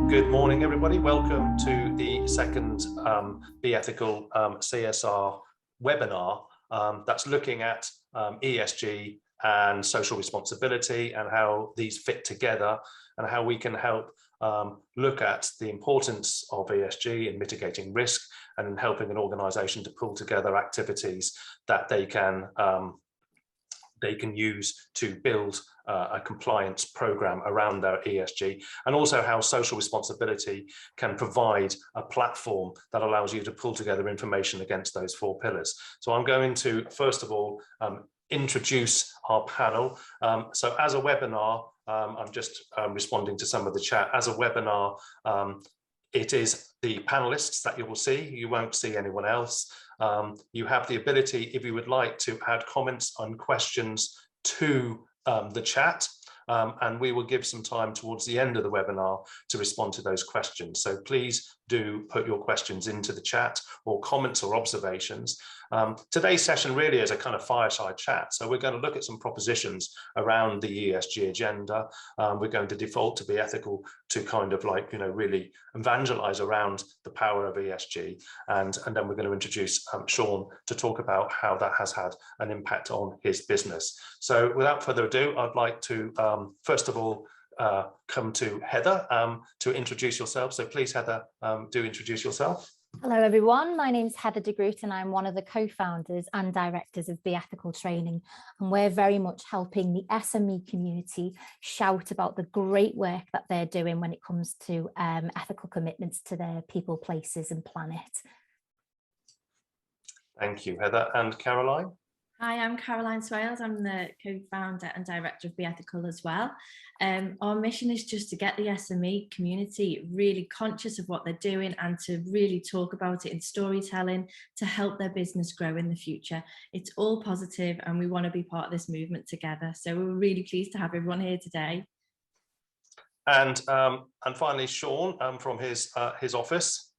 Good morning, everybody. Welcome to the second Be Ethical CSR webinar that's looking at ESG and social responsibility and how these fit together and how we can help look at the importance of ESG in mitigating risk and in helping an organization to pull together activities that they can use to build a compliance program around their ESG, and also how social responsibility can provide a platform that allows you to pull together information against those four pillars. So I'm going to, first of all, introduce our panel. So as a webinar, I'm just responding to some of the chat. As a webinar, it is the panelists that you will see. You won't see anyone else. You have the ability, if you would like, to add comments and questions to the chat, and we will give some time towards the end of the webinar to respond to those questions. So please do put your questions into the chat, or comments or observations. Today's session really is a kind of fireside chat. So we're going to look at some propositions around the ESG agenda. We're going to default to be ethical, to kind of like, really evangelize around the power of ESG. And then we're going to introduce Sean to talk about how that has had an impact on his business. So without further ado, I'd like to, first of all, come to Heather to introduce yourself. So please, Heather, do introduce yourself. Hello everyone, my name is Heather de Groot and I'm one of the co-founders and directors of Be Ethical Training, and we're very much helping the SME community shout about the great work that they're doing when it comes to ethical commitments to their people, places and planet. Thank you, Heather. And Caroline? Hi, I'm Caroline Swales. I'm the co-founder and director of Be Ethical as well. Our mission is just to get the SME community really conscious of what they're doing and to really talk about it in storytelling to help their business grow in the future. It's all positive and we want to be part of this movement together. So we're really pleased to have everyone here today. And finally, Sean from his office.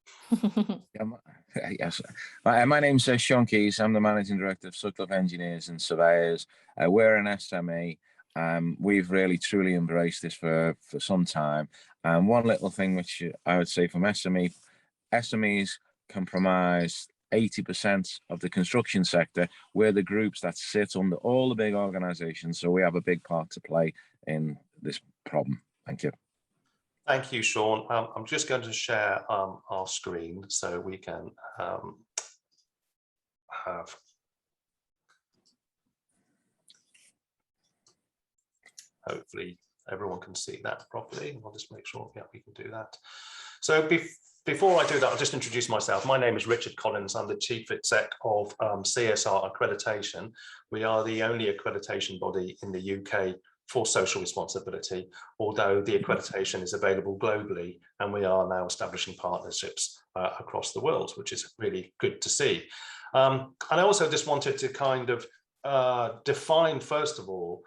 Yes, my name's Sean Keys. I'm the Managing Director of Sutcliffe Engineers and Surveyors. We're an SME. We've really truly embraced this for some time. And one little thing which I would say from SMEs comprise 80% of the construction sector. We're the groups that sit under all the big organisations, so we have a big part to play in this problem. Thank you. Thank you, Sean. I'm just going to share our screen so we can have hopefully everyone can see that properly. I'll just make sure, yeah, we can do that. So before I do that, I'll just introduce myself. My name is Richard Collins. I'm the Chief Exec of CSR Accreditation. We are the only accreditation body in the UK for social responsibility, although the accreditation is available globally, and we are now establishing partnerships across the world, which is really good to see. And I also just wanted to kind of define, first of all,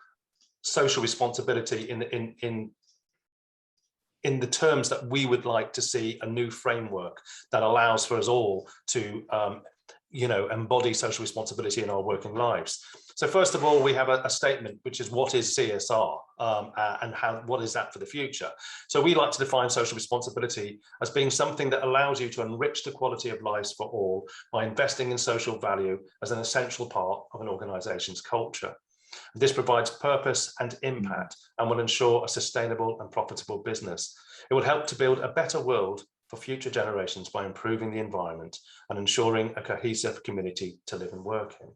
social responsibility in the terms that we would like to see a new framework that allows for us all to embody social responsibility in our working lives. So first of all, we have a statement, which is what is CSR and what is that for the future? So we like to define social responsibility as being something that allows you to enrich the quality of lives for all by investing in social value as an essential part of an organization's culture. This provides purpose and impact and will ensure a sustainable and profitable business. It will help to build a better world for future generations by improving the environment and ensuring a cohesive community to live and work in.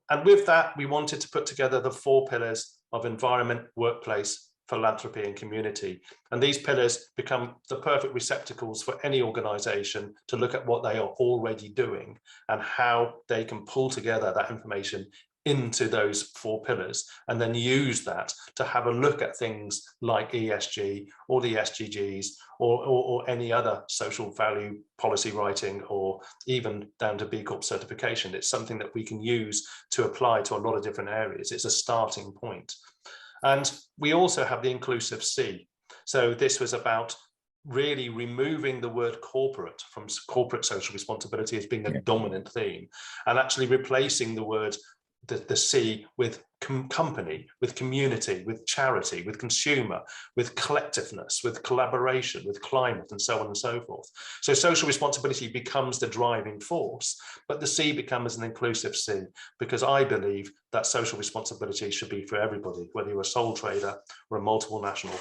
And with that, we wanted to put together the 4 pillars of environment, workplace, philanthropy and community. And these pillars become the perfect receptacles for any organization to look at what they are already doing and how they can pull together that information into those 4 pillars and then use that to have a look at things like ESG or the SDGs or any other social value policy writing, or even down to B Corp certification. It's something that we can use to apply to a lot of different areas. It's a starting point. And we also have the inclusive C. So this was about really removing the word corporate from corporate social responsibility as being a dominant theme, and actually replacing the word the C with company, with community, with charity, with consumer, with collectiveness, with collaboration, with climate, and so on and so forth. So social responsibility becomes the driving force, but the C becomes an inclusive C, because I believe that social responsibility should be for everybody, whether you're a sole trader or a multiple national.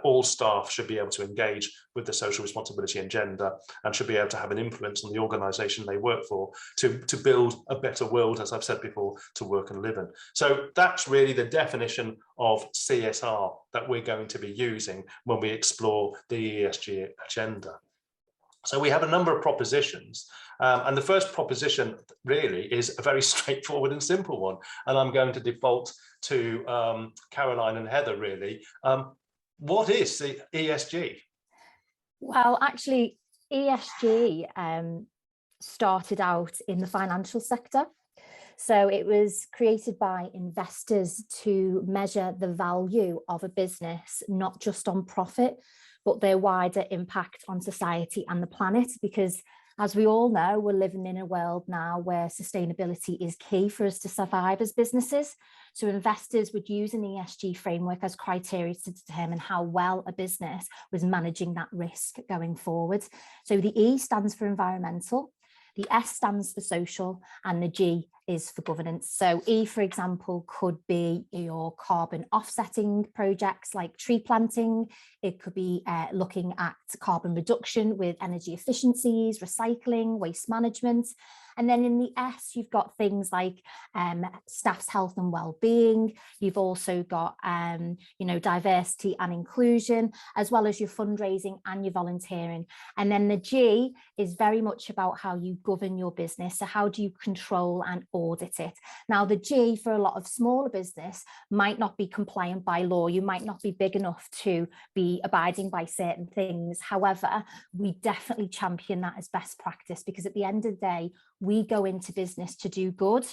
All staff should be able to engage with the social responsibility agenda and should be able to have an influence on the organisation they work for to build a better world, as I've said before, to work and live in. So that's really the definition of CSR that we're going to be using when we explore the ESG agenda. So we have a number of propositions, and the first proposition really is a very straightforward and simple one, and I'm going to default to Caroline and Heather really. What is the ESG? Well, actually, ESG started out in the financial sector. So it was created by investors to measure the value of a business, not just on profit, but their wider impact on society and the planet. Because as we all know, we're living in a world now where sustainability is key for us to survive as businesses. So investors would use an ESG framework as criteria to determine how well a business was managing that risk going forward. So the E stands for environmental, the S stands for social, and the G is for governance. So E, for example, could be your carbon offsetting projects like tree planting. It could be looking at carbon reduction with energy efficiencies, recycling, waste management. And then in the S, you've got things like staff's health and well-being. You've also got, diversity and inclusion, as well as your fundraising and your volunteering. And then the G is very much about how you govern your business. So how do you control and audit it? Now, the G for a lot of smaller business might not be compliant by law. You might not be big enough to be abiding by certain things. However, we definitely champion that as best practice, because at the end of the day, we go into business to do good.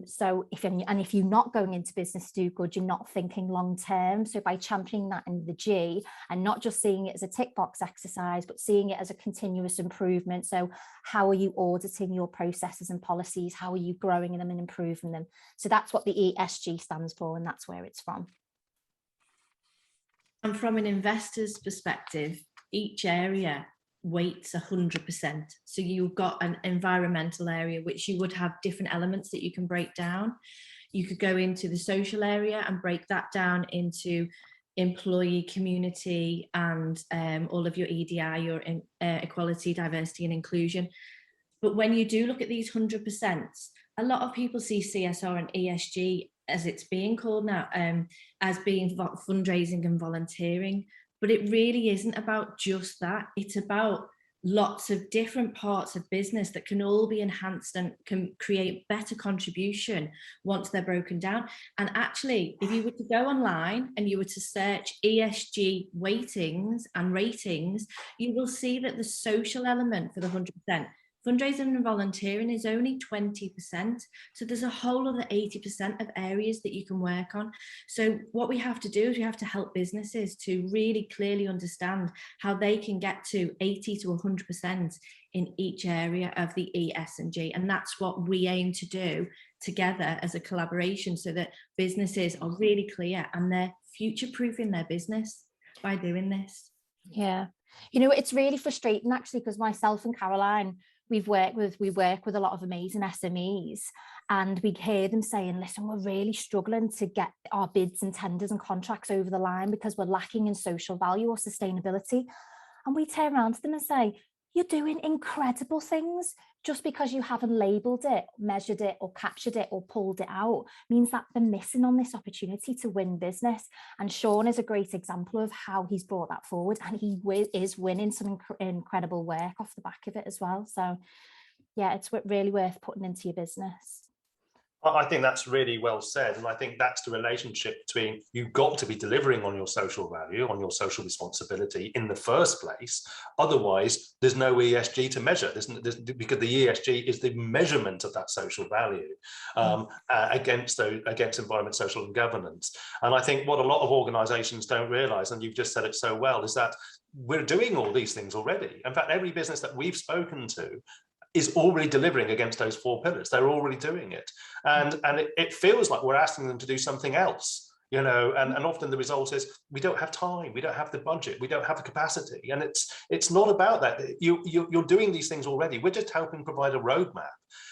So if you're not going into business to do good, you're not thinking long term. So by championing that in the G and not just seeing it as a tick box exercise, but seeing it as a continuous improvement. So how are you auditing your processes and policies? How are you growing them and improving them? So that's what the ESG stands for, and that's where it's from. And from an investor's perspective, each area weights 100%. So you've got an environmental area, which you would have different elements that you can break down. You could go into the social area and break that down into employee, community, and all of your EDI, your equality, diversity, and inclusion. But when you do look at these 100%, a lot of people see CSR and ESG, as it's being called now, as being fundraising and volunteering. But it really isn't about just that. It's about lots of different parts of business that can all be enhanced and can create better contribution once they're broken down. And actually, if you were to go online and you were to search ESG weightings and ratings, you will see that the social element for the 100%, fundraising and volunteering, is only 20%. So there's a whole other 80% of areas that you can work on. So what we have to do is we have to help businesses to really clearly understand how they can get to 80 to 100% in each area of the E, S, and G. And that's what we aim to do together as a collaboration, so that businesses are really clear and they're future-proofing their business by doing this. Yeah. It's really frustrating actually, because myself and Caroline, we work with a lot of amazing SMEs, and we hear them saying, listen, we're really struggling to get our bids and tenders and contracts over the line because we're lacking in social value or sustainability. And we turn around to them and say, you're doing incredible things. Just because you haven't labelled it, measured it, or captured it, or pulled it out means that they're missing on this opportunity to win business. And Sean is a great example of how he's brought that forward, and he is winning some incredible work off the back of it as well. So yeah, it's really worth putting into your business. I think that's really well said. And I think that's the relationship between, you've got to be delivering on your social value, on your social responsibility in the first place. Otherwise, there's no ESG to measure. Because the ESG is the measurement of that social value against environment, social, and governance. And I think what a lot of organizations don't realize, and you've just said it so well, is that we're doing all these things already. In fact, every business that we've spoken to is already delivering against those 4 pillars. They're already doing it. And it feels like we're asking them to do something else. You know, and often the result is we don't have time, we don't have the budget, we don't have the capacity, and it's not about that. You're doing these things already. We're just helping provide a roadmap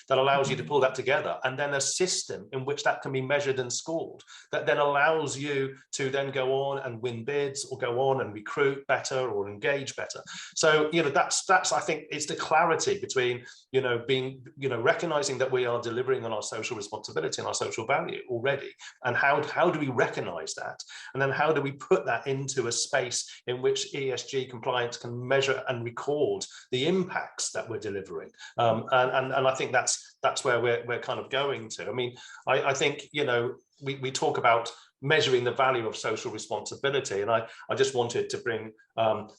that allows you to pull that together, and then a system in which that can be measured and scored, that then allows you to then go on and win bids, or go on and recruit better, or engage better. So, you know, that's I think it's the clarity between, you know, being, you know, recognizing that we are delivering on our social responsibility and our social value already, and how do we recognize that, and then how do we put that into a space in which ESG compliance can measure and record the impacts that we're delivering. And I think that's where we're kind of going to. I mean, I think, you know, we talk about measuring the value of social responsibility, and I just wanted to bring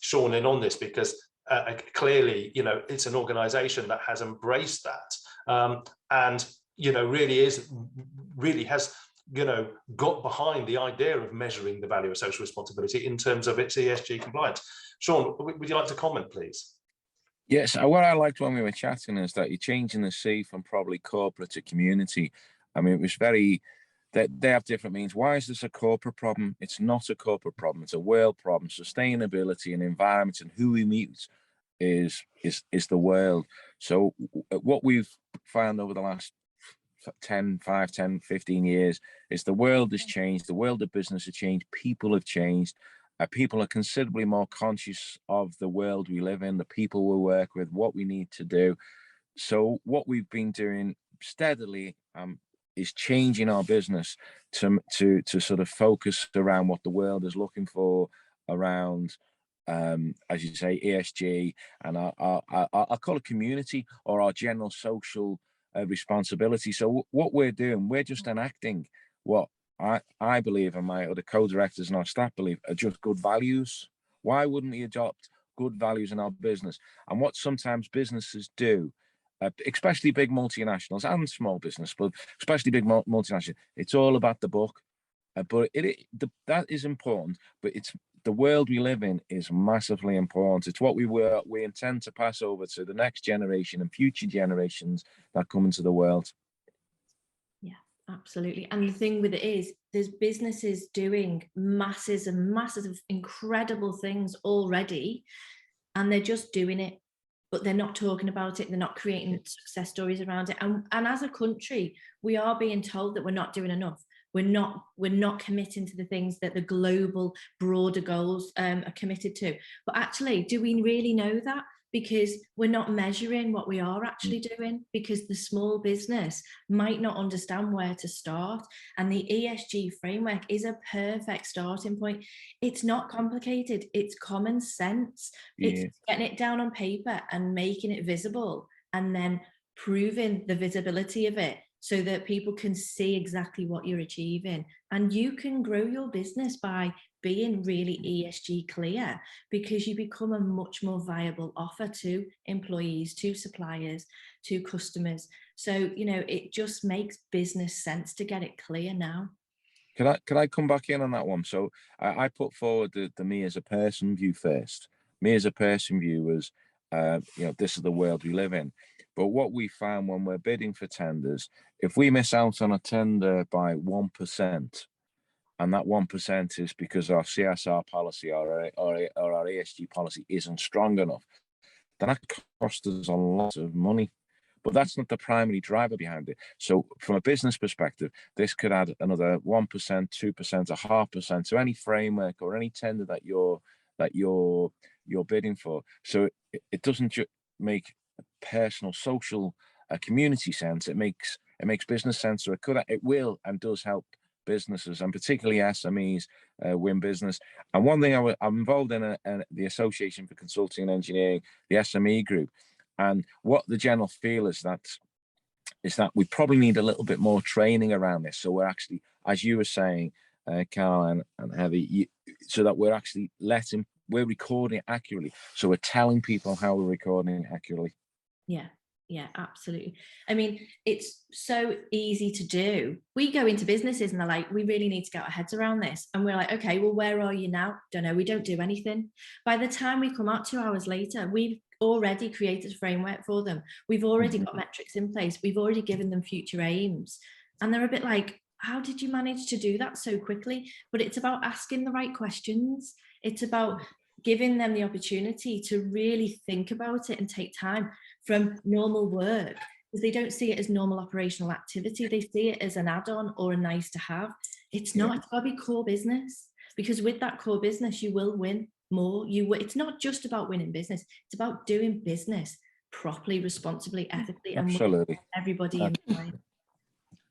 Sean in on this, because clearly, you know, it's an organization that has embraced that, and, you know, really has, you know, got behind the idea of measuring the value of social responsibility in terms of its ESG compliance. Sean, would you like to comment, please? Yes, what I liked when we were chatting is that you're changing the C from probably corporate to community. I mean, it was very, they have different means. Why is this a corporate problem? It's not a corporate problem. It's a world problem. Sustainability and environment and who we meet is the world. So what we've found over the last 5, 10, 15 years is the world has changed. The world of business has changed. People have changed. People are considerably more conscious of the world we live in, the people we work with, what we need to do. So what we've been doing steadily is changing our business to sort of focus around what the world is looking for around, as you say, ESG, and I'll call it community, or our general social responsibility. So what we're doing, we're just enacting what I believe, and my other co-directors and our staff believe, are just good values. Why wouldn't we adopt good values in our business? And what sometimes businesses do, especially big multinationals and small business, but especially big multinationals, it's all about the book. But that is important, but it's the world we live in is massively important. It's what we intend to pass over to the next generation and future generations that come into the world. Yeah, absolutely. And the thing with it is, there's businesses doing masses and masses of incredible things already, and they're just doing it, but they're not talking about it. They're not creating success stories around it. And as a country, we are being told that we're not doing enough. We're not committing to the things that the global broader goals are committed to. But actually, do we really know that? Because we're not measuring what we are actually doing, because the small business might not understand where to start. And the ESG framework is a perfect starting point. It's not complicated. It's common sense. Yeah. It's getting it down on paper and making it visible, and then proving the visibility of it, so that people can see exactly what you're achieving. And you can grow your business by being really ESG clear, because you become a much more viable offer to employees, to suppliers, to customers. So, you know, it just makes business sense to get it clear now. Can I come back in on that one? So I put forward the me as a person view first. Me as a person view was, you know, this is the world we live in. But what we found when we're bidding for tenders, if we miss out on a tender by 1%, and that 1% is because our CSR policy or our ESG policy isn't strong enough, then that costs us a lot of money. But that's not the primary driver behind it. So from a business perspective, this could add another 1%, 2%, 0.5% to any framework or any tender that you're bidding for. So it doesn't just make personal, social, community sense. It makes business sense. So it will and does help businesses, and particularly SMEs, win business. And one thing I'm involved in the Association for Consulting and Engineering, the SME group, and what the general feel is that we probably need a little bit more training around this. So we're actually, as you were saying, Carl and Heather, so that we're actually we're recording it accurately. So we're telling people how we're recording it accurately. Yeah, absolutely. I mean, it's so easy to do. We go into businesses and they're like, we really need to get our heads around this. And we're like, okay, well, where are you now? Don't know. We don't do anything. By the time we come out 2 hours later, we've already created a framework for them. We've already got metrics in place. We've already given them future aims. And they're a bit like, how did you manage to do that so quickly? But it's about asking the right questions. It's about giving them the opportunity to really think about it and take time from normal work, because they don't see it as normal operational activity. They see it as an add-on or a nice to have. It's not. It's got to be core business, because with that core business, you will win more. It's not just about winning business. It's about doing business properly, responsibly, ethically, and with everybody in mind.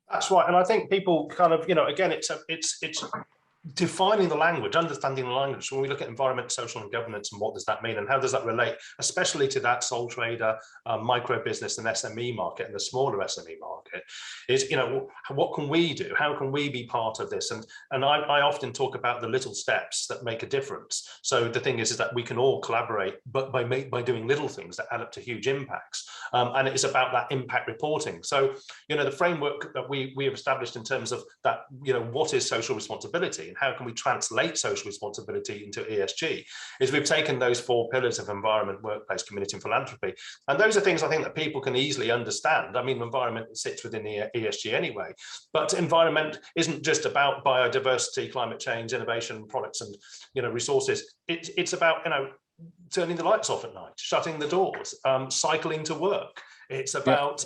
That's right. And I think people kind of, again, it's defining the language, understanding the language. When we look at environment, social and governance, and what does that mean, and how does that relate, especially to that sole trader, micro business and SME market, and the smaller SME market, is, what can we do? How can we be part of this? And I often talk about the little steps that make a difference. So the thing is that we can all collaborate, but by doing little things that add up to huge impacts. And it's about that impact reporting. So, the framework that we have established in terms of that, what is social responsibility, and how can we translate social responsibility into ESG, is we've taken those 4 pillars of environment, workplace, community, and philanthropy. And those are things I think that people can easily understand. I mean, environment sits within the ESG anyway, but environment isn't just about biodiversity, climate change, innovation, products, and, resources. It's about, turning the lights off at night, shutting the doors, cycling to work. It's about,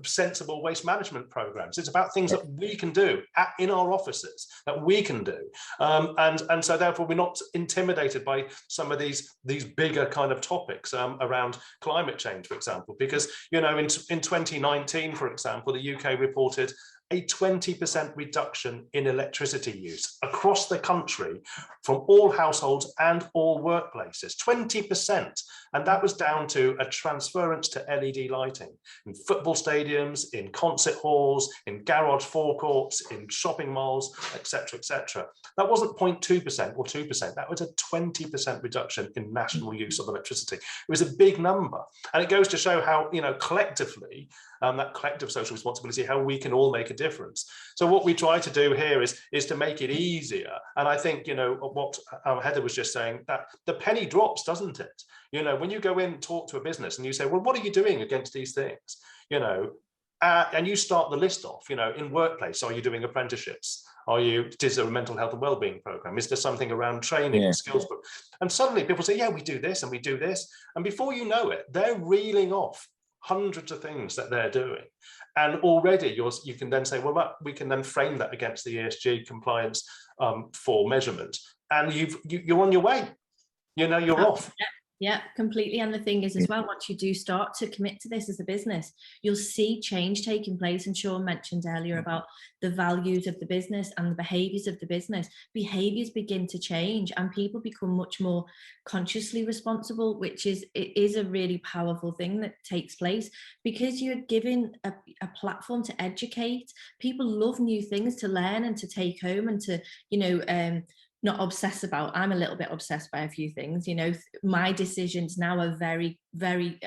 sensible waste management programs. It's about things that we can do in our offices, that we can do. And so therefore, we're not intimidated by some of these bigger kind of topics around climate change, for example, because, in 2019, for example, the UK reported a 20% reduction in electricity use across the country from all households and all workplaces, 20%. And that was down to a transference to LED lighting in football stadiums, in concert halls, in garage forecourts, in shopping malls, etc., etc. That wasn't 0.2% or 2%. That was a 20% reduction in national use of electricity. It was a big number. And it goes to show how, collectively, that collective social responsibility, how we can all make a difference. So what we try to do here is to make it easier. And I think, what Heather was just saying, that the penny drops, doesn't it? When you go in and talk to a business and you say, well, what are you doing against these things? And you start the list off, in workplace, are you doing apprenticeships? Is there a mental health and wellbeing program? Is there something around training and skills? And suddenly people say, yeah, we do this and we do this. And before you know it, they're reeling off hundreds of things that they're doing. And already you can then say, well, we can then frame that against the ESG compliance for measurement. And you're on your way, you're off. Yeah, completely. And the thing is as well, once you do start to commit to this as a business, you'll see change taking place. And Sean mentioned earlier about the values of the business and the behaviours of the business. Behaviours begin to change and people become much more consciously responsible, which is a really powerful thing that takes place, because you're giving a platform to educate. People love new things to learn and to take home and to, not obsess about. I'm a little bit obsessed by a few things. My decisions now are very, very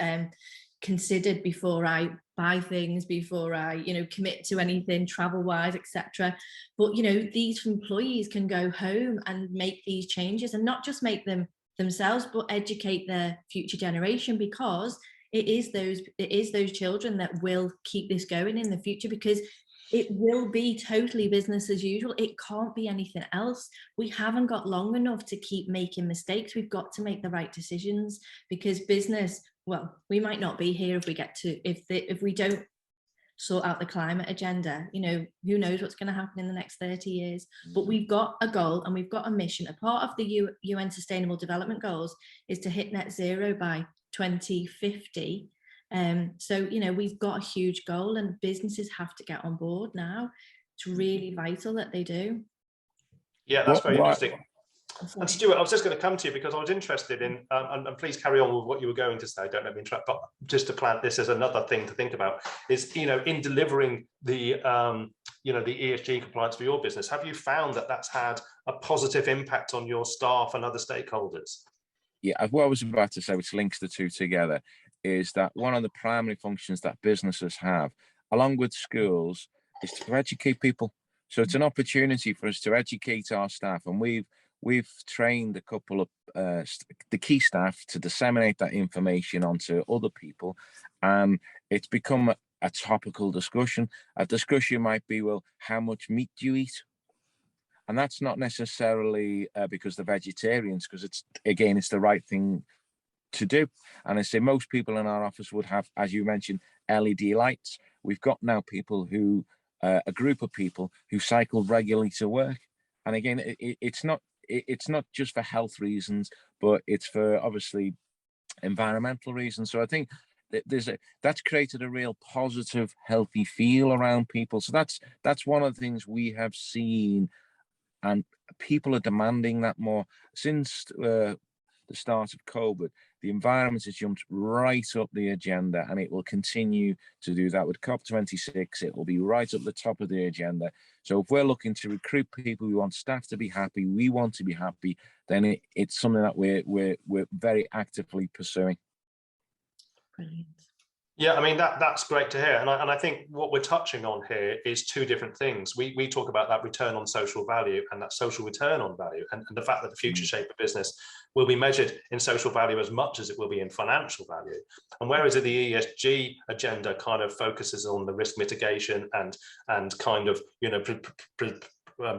considered before I buy things, before I, commit to anything travel-wise, etc. But, these employees can go home and make these changes, and not just make them themselves, but educate their future generation, because it is those children that will keep this going in the future, because it will be totally business as usual. It can't be anything else. We haven't got long enough to keep making mistakes. We've got to make the right decisions, because business, well, we might not be here if we don't sort out the climate agenda. Who knows what's going to happen in the next 30 years. But we've got a goal and we've got a mission. A part of the UN Sustainable Development Goals is to hit net zero by 2050. So, we've got a huge goal, and businesses have to get on board now. It's really vital that they do. Yeah, that's very interesting. And Stuart, I was just going to come to you because I was interested in, and please carry on with what you were going to say, don't let me interrupt, but just to plant this as another thing to think about is, in delivering the, the ESG compliance for your business, have you found that that's had a positive impact on your staff and other stakeholders? Yeah, what I was about to say, which links the two together, is that one of the primary functions that businesses have, along with schools, is to educate people. So it's an opportunity for us to educate our staff, and we've we've trained a couple of the key staff to disseminate that information onto other people, and it's become a topical discussion. A discussion might be, well, how much meat do you eat? And that's not necessarily because they're vegetarians, because it's the right thing to do. And I say most people in our office would have, as you mentioned, LED lights. We've got now people who, a group of people who cycle regularly to work. And again, it's not just for health reasons, but it's for obviously environmental reasons. So I think that that's created a real positive, healthy feel around people. So that's one of the things we have seen, and people are demanding that more. Since the start of COVID, the environment has jumped right up the agenda, and it will continue to do that with COP26. It will be right up the top of the agenda. So if we're looking to recruit people, we want staff to be happy, we want to be happy, then it's something that we're very actively pursuing. Brilliant. Yeah, I mean, that's great to hear. And I think what we're touching on here is two different things. We talk about that return on social value and that social return on value, and the fact that the future shape of business will be measured in social value as much as it will be in financial value. And whereas the ESG agenda kind of focuses on the risk mitigation and kind of, you know,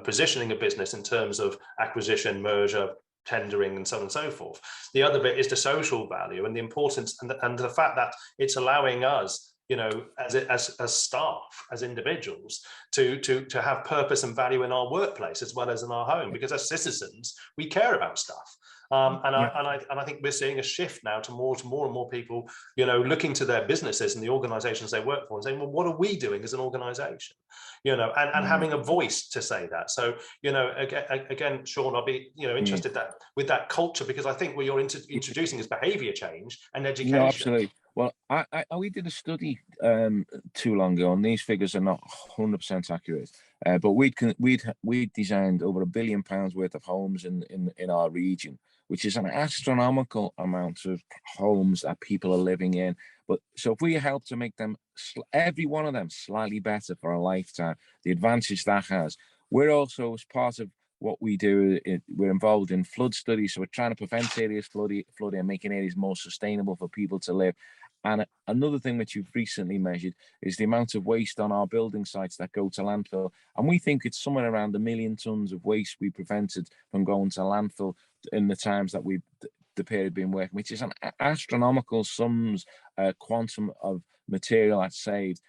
positioning a business in terms of acquisition, merger, tendering, and so on and so forth. The other bit is the social value and the importance and the fact that it's allowing us, you know, as staff, as individuals, to have purpose and value in our workplace as well as in our home, because as citizens we care about stuff. I think we're seeing a shift now to more and more people, you know, looking to their businesses and the organizations they work for and saying, well, what are we doing as an organization? You know, and having a voice to say that. So, you know, again, Sean, I'll be, you know, interested that with that culture, because I think what you're introducing is behavior change and education. No, absolutely. Well, we did a study too long ago, and these figures are not 100% accurate. But we'd designed over £1 billion worth of homes in our region, which is an astronomical amount of homes that people are living in. But so if we help to make them, every one of them, slightly better for a lifetime, the advantage that has. We're also, as part of what we do, we're involved in flood studies. So we're trying to prevent serious flooding and making areas more sustainable for people to live. And another thing that you've recently measured is the amount of waste on our building sites that go to landfill. And we think it's somewhere around 1 million tons of waste we prevented from going to landfill in the times that the period been working, which is an astronomical sums, quantum of material that's saved.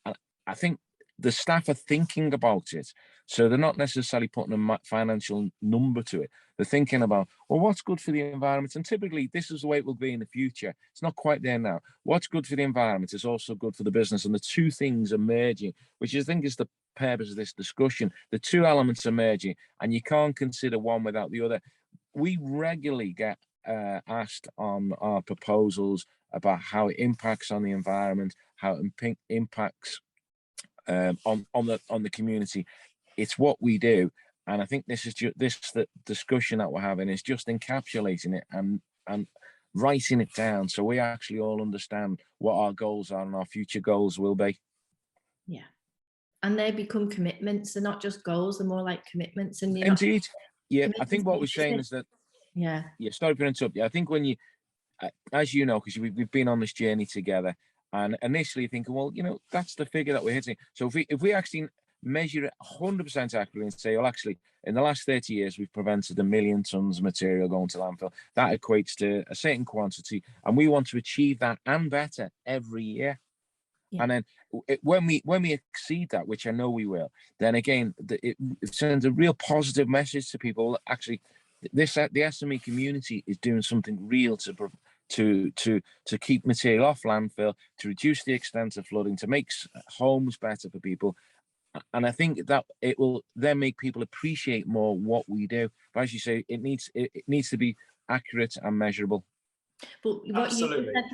And I think the staff are thinking about it. So they're not necessarily putting a financial number to it. They're thinking about, well, what's good for the environment? And typically this is the way it will be in the future. It's not quite there now. What's good for the environment is also good for the business. And the two things are merging, which I think is the purpose of this discussion. The two elements are merging, and you can't consider one without the other. We regularly get asked on our proposals about how it impacts on the environment, how it impacts on the community. It's what we do, and I think this is the discussion that we're having is just encapsulating it and writing it down, so we actually all understand what our goals are and our future goals will be. Yeah, and they become commitments. They're not just goals; they're more like commitments. And indeed, yeah. I think what we're saying is that, yeah. Sorry for interrupting. I think when you, as you know, because we've been on this journey together. And initially thinking, well, you know, that's the figure that we're hitting. So if we actually measure it 100% accurately and say, well, actually, in the last 30 years, we've prevented 1 million tons of material going to landfill. That equates to a certain quantity, and we want to achieve that and better every year. Yeah. And then when we exceed that, which I know we will, then again, it sends a real positive message to people. Actually, the SME community is doing something real to keep material off landfill, to reduce the extent of flooding, to make homes better for people. And I think that it will then make people appreciate more what we do. But as you say, it needs to be accurate and measurable. But what Absolutely. You said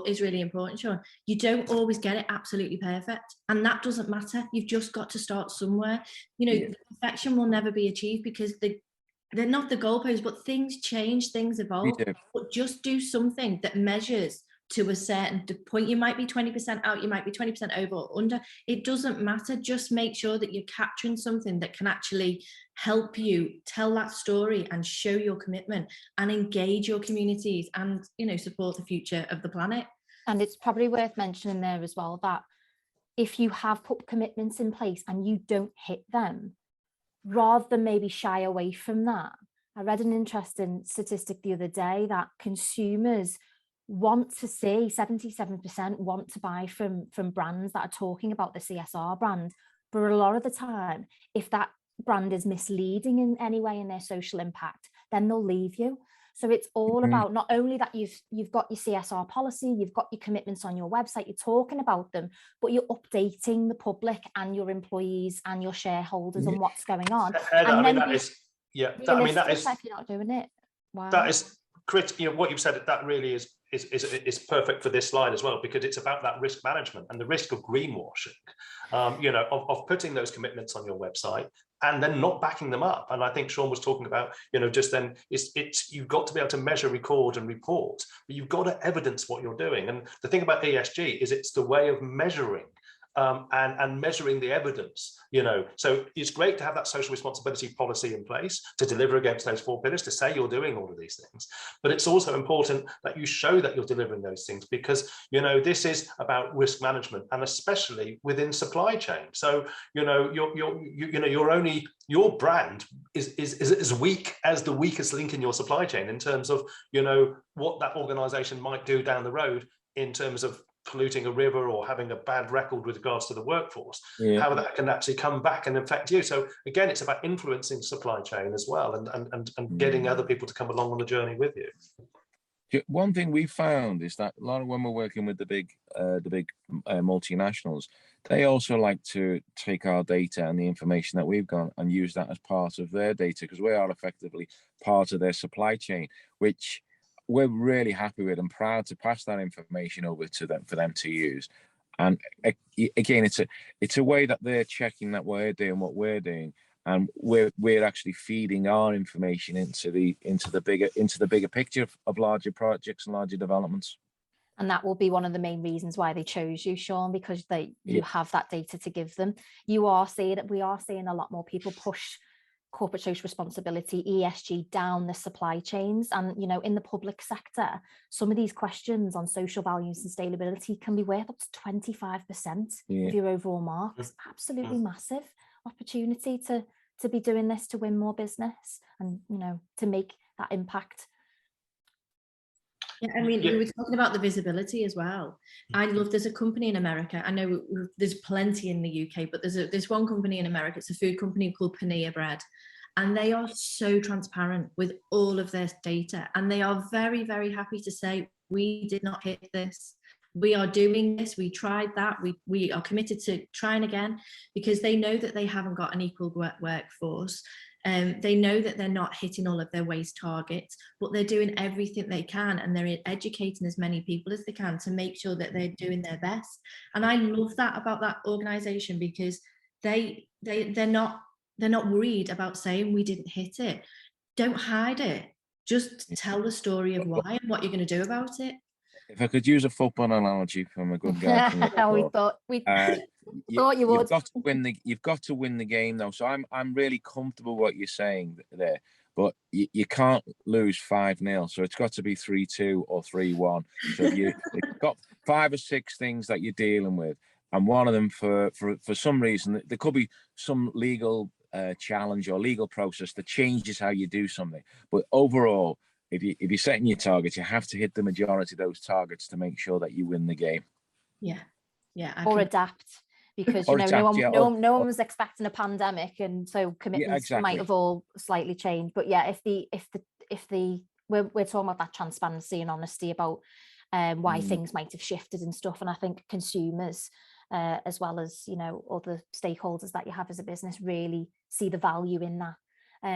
is really important, Sean. You don't always get it absolutely perfect, and that doesn't matter. You've just got to start somewhere. You know, perfection will never be achieved because they're not the goalposts, but things change, things evolve. But just do something that measures to a certain point. You might be 20% out, you might be 20% over or under. It doesn't matter. Just make sure that you're capturing something that can actually help you tell that story and show your commitment and engage your communities and, you know, support the future of the planet. And it's probably worth mentioning there as well that if you have put commitments in place and you don't hit them, rather than maybe shy away from that, I read an interesting statistic the other day that consumers want to see, 77% want to buy from brands that are talking about the CSR brand. But a lot of the time, if that brand is misleading in any way in their social impact, then they'll leave you. So it's all about not only that you've got your CSR policy, you've got your commitments on your website, you're talking about them, but you're updating the public and your employees and your shareholders on what's going on. And I mean, then that is, yeah, if you're not doing it, wow. That is critical. You know, what you've said, that really is perfect for this slide as well, because it's about that risk management and the risk of greenwashing, you know, of putting those commitments on your website and then not backing them up. And I think Sean was talking about, you know, just then it's you've got to be able to measure, record and report, but you've got to evidence what you're doing. And the thing about ESG is it's the way of measuring and measuring the evidence, you know. So it's great to have that social responsibility policy in place to deliver against those 4 pillars, to say you're doing all of these things. But it's also important that you show that you're delivering those things, because, you know, this is about risk management, and especially within supply chain. So, you know, your brand is as weak as the weakest link in your supply chain in terms of, you know, what that organization might do down the road in terms of polluting a river or having a bad record with regards to the workforce, how that can actually come back and affect you. So again, it's about influencing supply chain as well, and getting other people to come along on the journey with you. One thing we found is that a lot of when we're working with the big multinationals, they also like to take our data and the information that we've got and use that as part of their data, because we are effectively part of their supply chain, which we're really happy with and proud to pass that information over to them for them to use. And again, it's a way that they're checking that we're doing what we're doing, and we're actually feeding our information into the bigger picture of larger projects and larger developments. And that will be one of the main reasons why they chose you, Sean, because you have that data to give them. We are seeing a lot more people push corporate social responsibility, ESG, down the supply chains. And, you know, in the public sector, some of these questions on social values and sustainability can be worth up to 25% of your overall marks. Absolutely massive opportunity to be doing this, to win more business and, you know, to make that impact. Yeah, I mean, we were talking about the visibility as well. There's a company in America, I know there's plenty in the UK, but there's one company in America, it's a food company called Panea Bread, and they are so transparent with all of their data, and they are very, very happy to say, we did not hit this, we are doing this, we tried that, we are committed to trying again, because they know that they haven't got an equal workforce. They know that they're not hitting all of their waste targets, but they're doing everything they can, and they're educating as many people as they can to make sure that they're doing their best. And I love that about that organization, because they're not worried about saying we didn't hit it. Don't hide it. Just tell the story of why and what you're going to do about it. If I could use a football analogy from a good guy from thought you would. You've got to win the game, though. So I'm really comfortable with what you're saying there, but you can't lose 5-0. So it's got to be 3-2 or 3-1. So if you've got 5 or 6 things that you're dealing with, and one of them for some reason there could be some legal challenge or legal process that changes how you do something. But overall, if you're setting your targets, you have to hit the majority of those targets to make sure that you win the game. Yeah. Or adapt, because no one was expecting a pandemic, and so commitments might have all slightly changed. But yeah, we're talking about that transparency and honesty about why things might have shifted and stuff. And I think consumers, as well as, you know, other stakeholders that you have as a business, really see the value in that,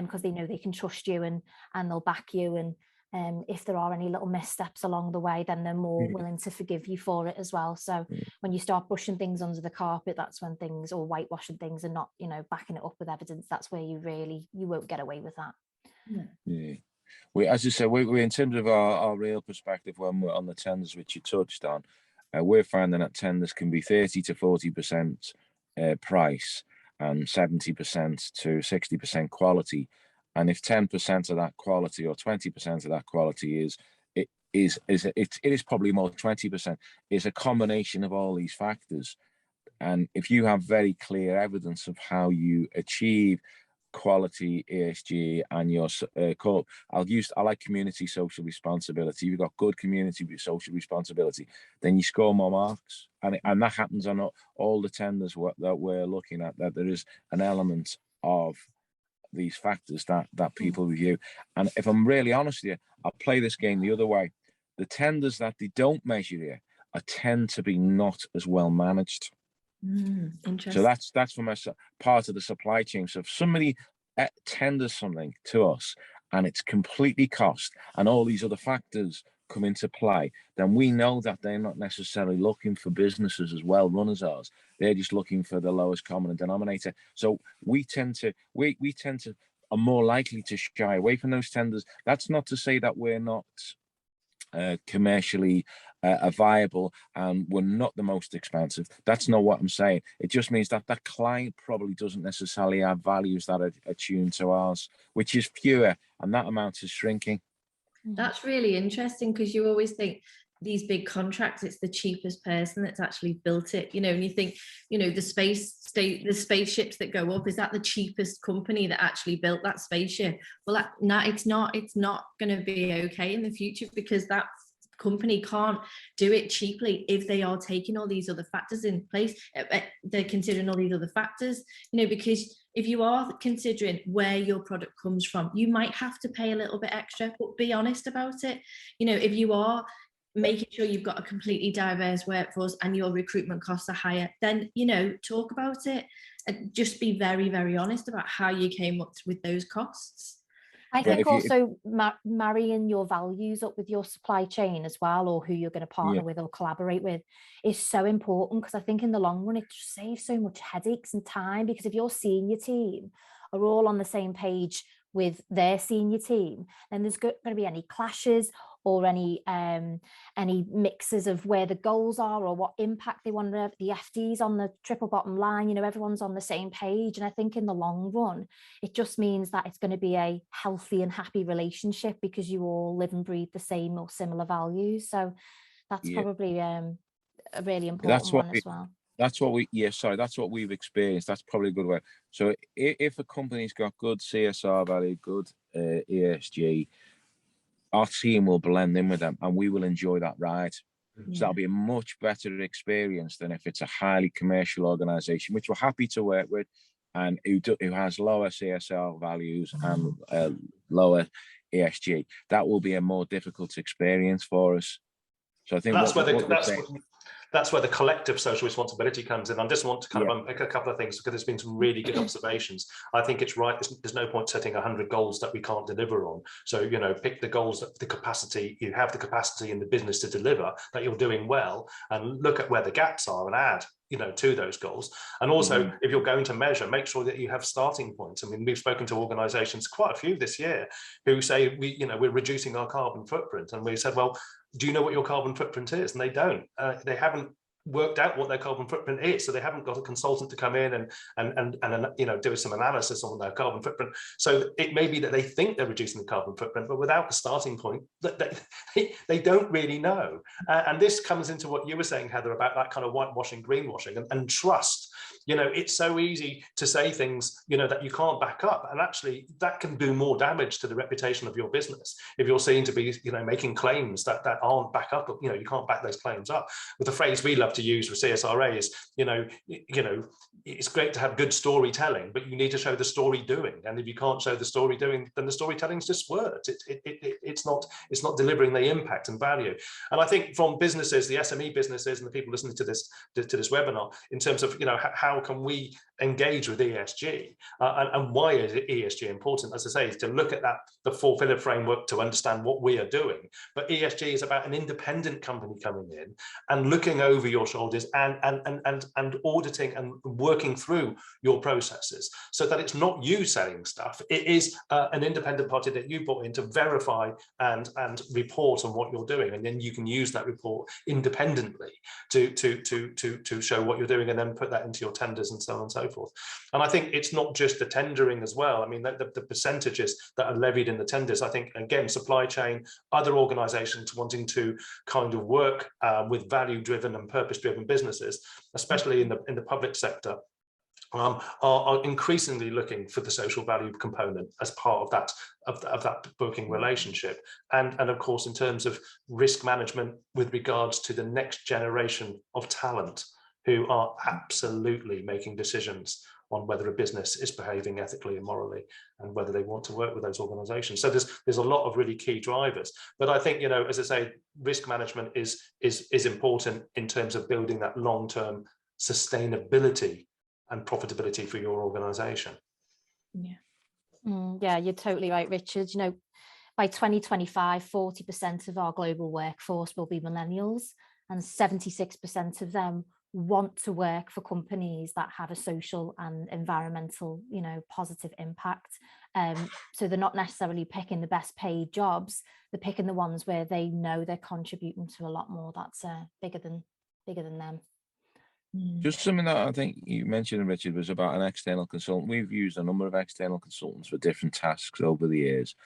because they know they can trust you and they'll back you. And if there are any little missteps along the way, then they're more willing to forgive you for it as well. So when you start brushing things under the carpet, that's when things, or whitewashing things and not, you know, backing it up with evidence, that's where you won't get away with that. Yeah. As I said, we in terms of our real perspective when we're on the tenders, which you touched on, we're finding that tenders can be 30 to 40% price and 70% to 60% quality. And if 10% of that quality or 20% of that quality it is probably more 20%, is a combination of all these factors. And if you have very clear evidence of how you achieve quality, ESG, and your I like community social responsibility. You've got good community social responsibility, then you score more marks, and that happens on all the tenders that we're looking at. That there is an element of these factors that people review. And if I'm really honest with you, I'll play this game the other way. The tenders that they don't measure here tend to be not as well managed. Interesting. So that's from a part of the supply chain. So if somebody tenders something to us and it's completely cost and all these other factors come into play, then we know that they're not necessarily looking for businesses as well run as ours. They're just looking for the lowest common denominator. So we tend to are more likely to shy away from those tenders. That's not to say that we're not commercially viable and we're not the most expensive. That's not what I'm saying. It just means that that client probably doesn't necessarily have values that are attuned to ours, which is fewer, and that amount is shrinking. That's really interesting, because you always think these big contracts, it's the cheapest person that's actually built it, you know, and you think, you know, the spaceships that go up, is that the cheapest company that actually built that spaceship? Well, it's not going to be okay in the future, because that company can't do it cheaply if they are taking all these other factors in place. They're considering all these other factors, you know, because if you are considering where your product comes from, you might have to pay a little bit extra, but be honest about it. You know, if you are making sure you've got a completely diverse workforce and your recruitment costs are higher, then, you know, talk about it and just be very, very honest about how you came up with those costs. I think also marrying your values up with your supply chain as well, or who you're going to partner with or collaborate with, is so important, because I think in the long run, it just saves so much headaches and time, because if your senior team are all on the same page with their senior team, then there's going to be any clashes or any mixes of where the goals are or what impact they want to have. The FD's on the triple bottom line, you know, everyone's on the same page. And I think in the long run, it just means that it's going to be a healthy and happy relationship, because you all live and breathe the same or similar values. So that's probably a really important one as well. That's what we've experienced. That's probably a good way. So if a company's got good CSR value, good ESG, our team will blend in with them and we will enjoy that ride. So that'll be a much better experience than if it's a highly commercial organization, which we're happy to work with, and who has lower CSR values and lower ESG. That will be a more difficult experience for us. So I think that's where the collective social responsibility comes in. I just want to kind of unpick a couple of things, because there's been some really good observations. I think it's right. There's no point setting 100 goals that we can't deliver on. So, you know, pick the goals that you have the capacity in the business to deliver, that you're doing well, and look at where the gaps are and add, you know, to those goals. And also, if you're going to measure, make sure that you have starting points. I mean, we've spoken to organizations, quite a few this year, who say we're reducing our carbon footprint, and we said, well, do you know what your carbon footprint is? And they don't. They haven't worked out what their carbon footprint is, so they haven't got a consultant to come in and you know, do some analysis on their carbon footprint. So it may be that they think they're reducing the carbon footprint, but without a starting point, they don't really know. And this comes into what you were saying, Heather, about that kind of whitewashing, greenwashing, and trust. You know, it's so easy to say things, you know, that you can't back up, and actually that can do more damage to the reputation of your business if you're seen to be, you know, making claims that aren't back up. You know, you can't back those claims up. With the phrase we love to use for CSRA is, you know, it's great to have good storytelling, but you need to show the story doing. And if you can't show the story doing, then the storytelling's just words. It's not delivering the impact and value. And I think from businesses, the SME businesses, and the people listening to this webinar, in terms of, you know, how how can we engage with ESG, and why is ESG important? As I say, is to look at the 4-pillar framework to understand what we are doing. But ESG is about an independent company coming in and looking over your shoulders and auditing and working through your processes, so that it's not you selling stuff. It is an independent party that you brought in to verify and report on what you're doing, and then you can use that report independently to show what you're doing, and then put that into your tenders and so on and so forth. And I think it's not just the tendering as well. I mean, the percentages that are levied in the tenders, I think, again, supply chain, other organizations wanting to kind of work with value-driven and purpose-driven businesses, especially in the public sector, are increasingly looking for the social value component as part of that working relationship. And of course, in terms of risk management with regards to the next generation of talent, who are absolutely making decisions on whether a business is behaving ethically and morally, and whether they want to work with those organizations. So there's a lot of really key drivers. But I think, as I say, risk management is important in terms of building that long-term sustainability and profitability for your organization. Yeah, you're totally right, Richard. By 2025, 40% of our global workforce will be millennials, and 76% of them want to work for companies that have a social and environmental, positive impact. So they're not necessarily picking the best paid jobs, they're picking the ones where they know they're contributing to a lot more that's bigger than them. Just something that I think you mentioned, Richard, was about an external consultant. We've used a number of external consultants for different tasks over the years.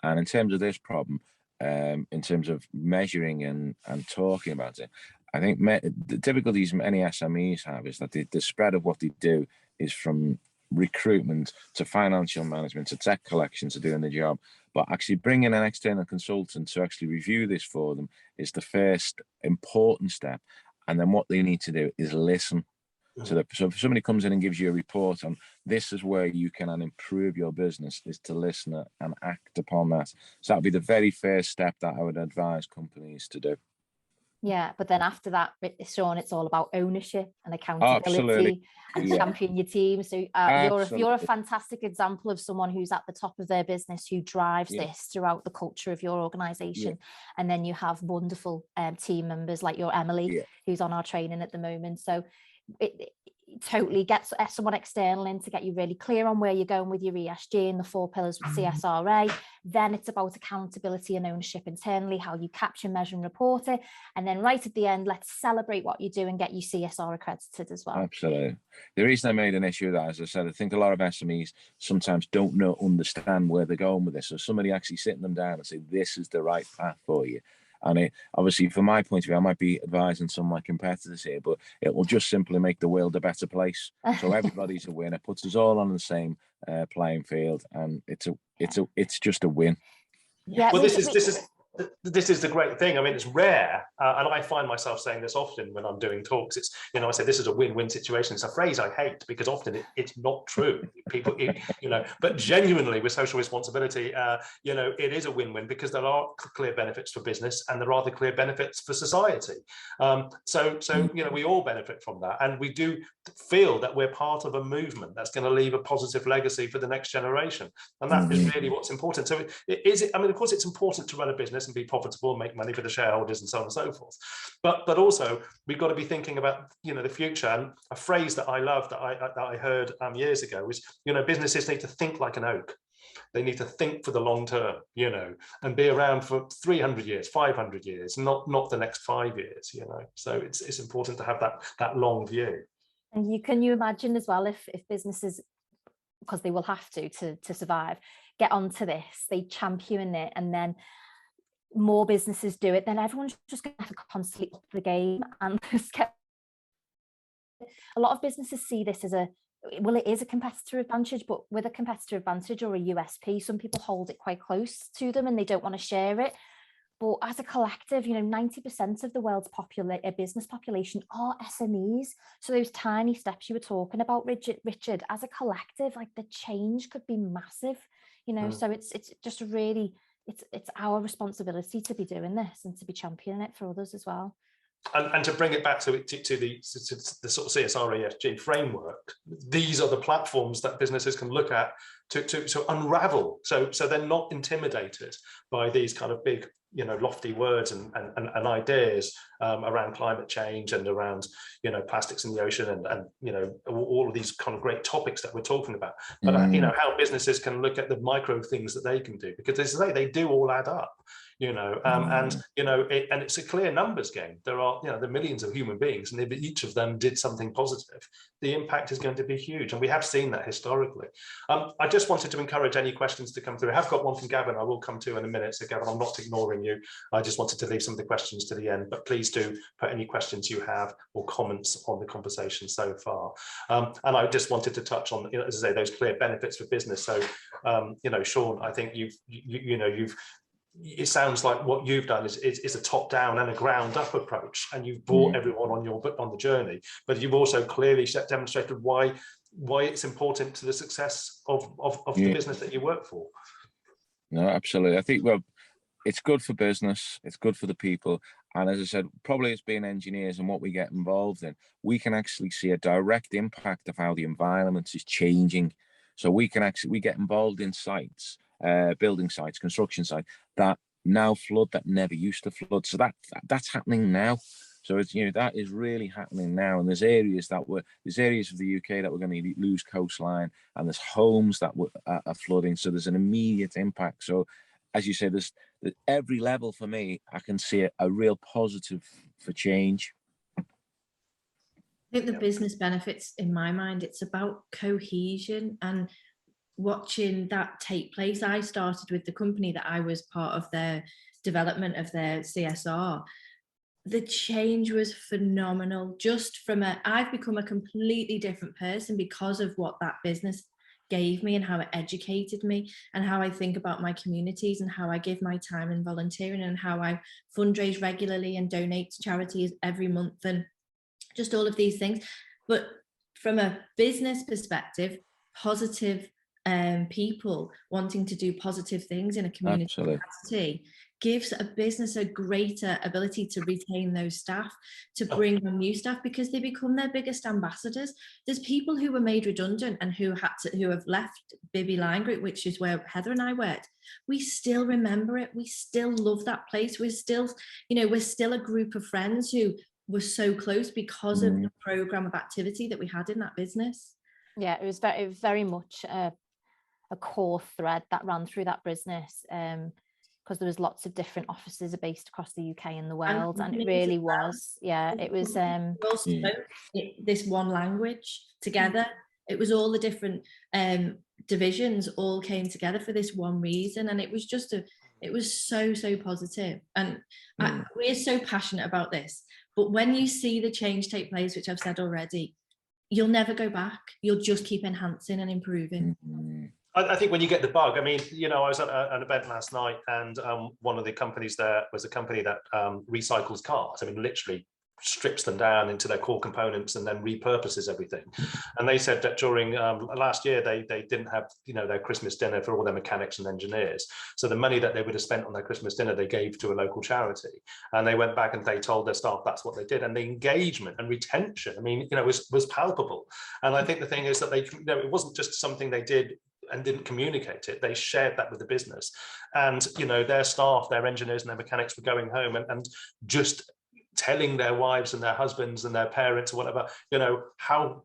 And in terms of this problem, in terms of measuring and talking about it, I think the difficulties many SMEs have is that the spread of what they do is from recruitment to financial management to tech collection to doing the job. But actually bringing an external consultant to actually review this for them is the first important step. And then what they need to do is listen. So if somebody comes in and gives you a report on this is where you can improve your business, is to listen and act upon that. So that would be the very first step that I would advise companies to do. Yeah, but then after that, Sean, it's all about ownership and accountability and champion your team. So you're a fantastic example of someone who's at the top of their business, who drives this throughout the culture of your organization. And then you have wonderful team members like your Emily, who's on our training at the moment. So it totally gets someone external in to get you really clear on where you're going with your ESG and the 4 pillars with CSRA. Then it's about accountability and ownership internally, how you capture, measure and report it. And then right at the end, let's celebrate what you do and get you CSR accredited as well. Absolutely. The reason I made an issue of that, as I said, I think a lot of SMEs sometimes don't understand where they're going with this. So somebody actually sitting them down and say, this is the right path for you. And obviously, from my point of view, I might be advising some of my competitors here, but it will just simply make the world a better place. So everybody's a winner, puts us all on the same playing field, and it's just a win. Yeah. Well, this is the great thing. I mean, it's rare, and I find myself saying this often when I'm doing talks. It's, I say this is a win-win situation. It's a phrase I hate because often it's not true. People, but genuinely with social responsibility, it is a win-win because there are clear benefits for business and there are the clear benefits for society. So we all benefit from that, and we do feel that we're part of a movement that's going to leave a positive legacy for the next generation, and that is really what's important. So of course, it's important to run a business and be profitable and make money for the shareholders and so on and so forth, but also we've got to be thinking about the future. And a phrase that I love that I heard years ago was, businesses need to think like an oak. They need to think for the long term, and be around for 300 years, 500 years, not the next 5 years, So it's important to have that long view. And can you imagine as well if businesses, because they will have to survive, get onto this, they champion it, and then more businesses do it, then everyone's just going to have to constantly up the game. And a lot of businesses see this as it is a competitor advantage, but with a competitor advantage or a USP, some people hold it quite close to them and they don't want to share it. But as a collective, 90% of the world's business population are SMEs. So those tiny steps you were talking about, Richard, as a collective, like the change could be massive, so it's just really, it's our responsibility to be doing this and to be championing it for others as well. And to bring it back to the sort of CSR ESG framework, these are the platforms that businesses can look at to unravel. So they're not intimidated by these kind of big, lofty words and ideas around climate change and around, plastics in the ocean and all of these kind of great topics that we're talking about. But how businesses can look at the micro things that they can do, because as I say, they do all add up. And it's a clear numbers game. There are millions of human beings, and if each of them did something positive, the impact is going to be huge, and we have seen that historically. I just wanted to encourage any questions to come through. I have got one from Gavin I will come to in a minute. So Gavin, I'm not ignoring you. I just wanted to leave some of the questions to the end, but please do put any questions you have or comments on the conversation so far. And I just wanted to touch on, as I say, those clear benefits for business. So Sean, I think it sounds like what you've done is a top-down and a ground-up approach, and you've brought everyone on the journey. But you've also clearly demonstrated why it's important to the success of the business that you work for. No, absolutely. I think, well, it's good for business, it's good for the people, and as I said, probably as being engineers and what we get involved in, we can actually see a direct impact of how the environment is changing. So we get involved in sites, building sites, construction sites that now flood, that never used to flood. So that's happening now. So it's, that is really happening now. And there's areas of the UK that we're going to lose coastline, and there's homes that are flooding. So there's an immediate impact. So as you say, there's every level for me, I can see a real positive for change. I think the business benefits, in my mind, it's about cohesion and watching that take place. I started with the company that I was part of their development of their CSR. The change was phenomenal. Just I've become a completely different person because of what that business gave me and how it educated me and how I think about my communities and how I give my time in volunteering and how I fundraise regularly and donate to charities every month and just all of these things. But from a business perspective, positive people wanting to do positive things in a community capacity gives a business a greater ability to retain those staff, to bring on new staff, because they become their biggest ambassadors. There's people who were made redundant and who have left Bibby Line Group, which is where Heather and I worked. We still remember it. We still love that place. We're still a group of friends who were so close because of the program of activity that we had in that business. Yeah, it was very much a core thread that ran through that business, because there was lots of different offices based across the UK and the world, and it really was, it was. We all spoke this one language together. It was all the different divisions all came together for this one reason, and it was it was so positive. And we're so passionate about this. But when you see the change take place, which I've said already, you'll never go back. You'll just keep enhancing and improving. I think when you get the bug, I mean, I was at an event last night, and one of the companies there was a company that recycles cars. I mean, literally strips them down into their core components and then repurposes everything. And they said that during last year, they didn't have, their Christmas dinner for all their mechanics and engineers. So the money that they would have spent on their Christmas dinner, they gave to a local charity. And they went back and they told their staff that's what they did. And the engagement and retention, I mean, was palpable. And I think the thing is that it wasn't just something they did and didn't communicate it. They shared that with the business, and their staff, their engineers and their mechanics were going home and just telling their wives and their husbands and their parents or whatever, how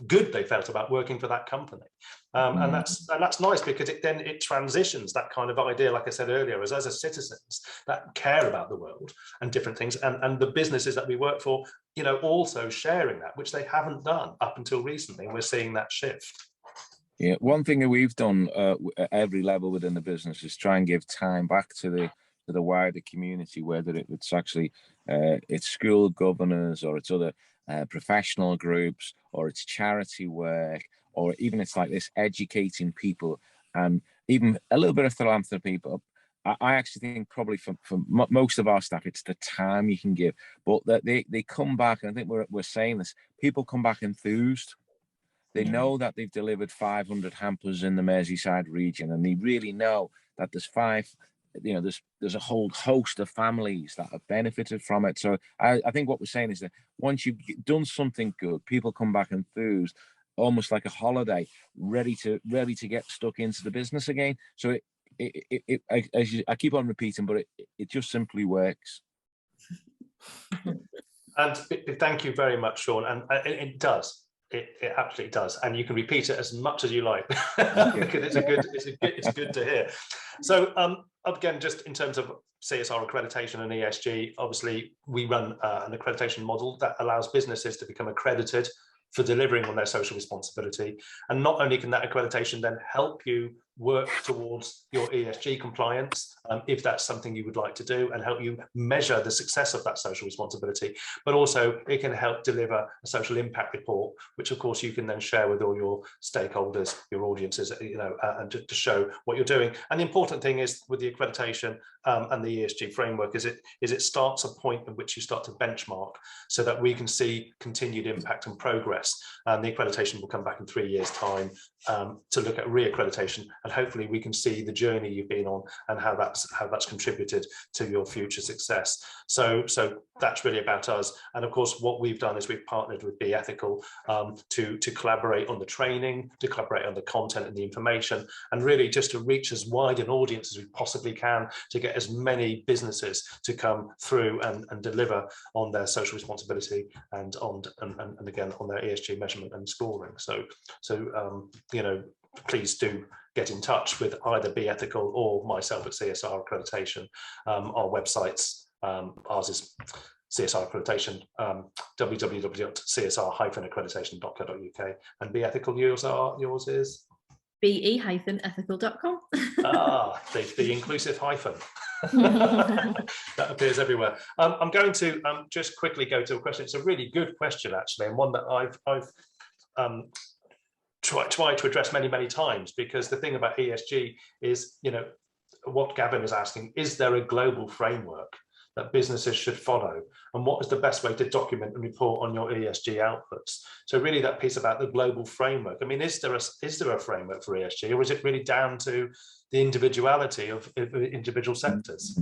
good they felt about working for that company. And that's nice, because it transitions that kind of idea, like I said earlier, as a citizens that care about the world and different things, and the businesses that we work for, also sharing that, which they haven't done up until recently, and we're seeing that shift. Yeah, one thing that we've done at every level within the business is try and give time back to the wider community, whether it's actually it's school governors, or it's other professional groups, or it's charity work, or even it's like this educating people, and even a little bit of philanthropy. But I actually think probably for most of our staff, it's the time you can give, but that they come back, and I think we're saying this, people come back enthused. They know that they've delivered 500 hampers in the Merseyside region, and they really know that there's you know, there's a whole host of families that have benefited from it. So I think what we're saying is that once you've done something good, people come back enthused, almost like a holiday, ready to get stuck into the business again. So I keep on repeating, but it just simply works. And thank you very much, Sean. And it does. It absolutely does, and you can repeat it as much as you like because it's good to hear. So again, just in terms of CSR accreditation and ESG, obviously we run an accreditation model that allows businesses to become accredited for delivering on their social responsibility. And not only can that accreditation then help you work towards your ESG compliance, if that's something you would like to do, and help you measure the success of that social responsibility, but also it can help deliver a social impact report, which of course you can then share with all your stakeholders, your audiences, you know, and to show what you're doing. And the important thing is with the accreditation and the ESG framework is it starts a point at which you start to benchmark so that we can see continued impact and progress. And the accreditation will come back in 3 years' time to look at re-accreditation, and hopefully we can see the journey you've been on and how that's contributed to your future success. So that's really about us. And of course, what we've done is we've partnered with Be Ethical to collaborate on the training, to collaborate on the content and the information, and really just to reach as wide an audience as we possibly can to get as many businesses to come through and deliver on their social responsibility and again on their ESG measurement and scoring. So you know, please do get in touch with either Be Ethical or myself at CSR Accreditation. Our websites, ours is CSR Accreditation, www.csr-accreditation.co.uk, and Be Ethical, yours is? be-ethical.com. The inclusive hyphen. That appears everywhere. I'm going to just quickly go to a question. It's a really good question, actually, and one that I've tried to address many times, because the thing about ESG is, you know, what Gavin is asking, is there a global framework that businesses should follow, and what is the best way to document and report on your ESG outputs? So really that piece about the global framework, I mean, is there a framework for ESG, or is it really down to the individuality of individual sectors?